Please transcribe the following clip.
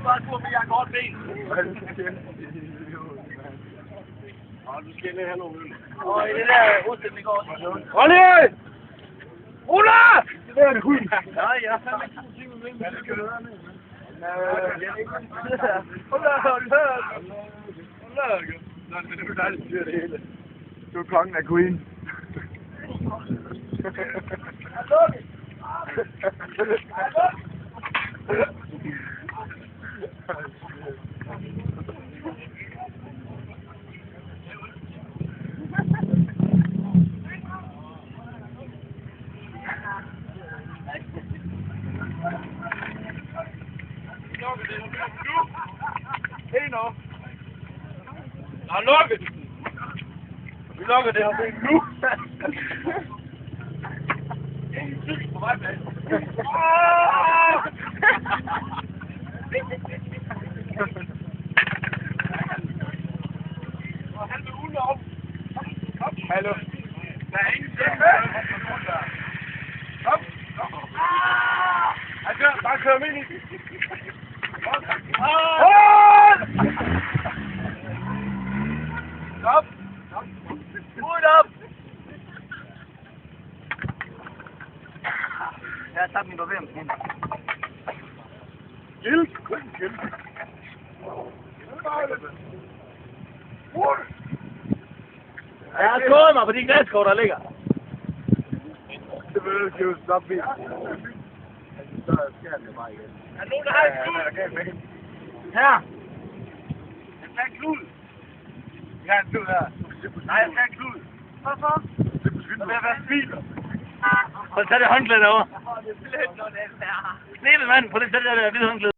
Bare tur med jeg godt ben. Du skal lige have nogle øl. Og i det der udstilling, det går også. Olli! Ola! Det der er det hund. Nej, jeg har fandme ikke 2 timer med. Hvad skal du gøre med? Det er dejligt, styrer det hele. Du er kongen af Queen. Hey nu. Nå, lukke det. Vi lukker det her nu. Ingen tid på vej med. Og han vil ud op. Kom. Hallo. Der er ingen tid. Kom. Han kører. Bare kør mig ind i. Stop! Ud op! Jeg har tabt min problem. Gild! Jeg har skåret mig på de græskår, der ligger. Det vil du jo stoppe bil. Så sker det bare igen. Er nogen, der har en klud? Her! Jeg skal have en klud. Jeg har en klud her. Nej, jeg skal have en klud. Hvorfor? Det er på svindet. Der vil være smiler. Prøv at tage det håndklæde derovre. Snebel mand, prøv at tage det der hvide håndklæde.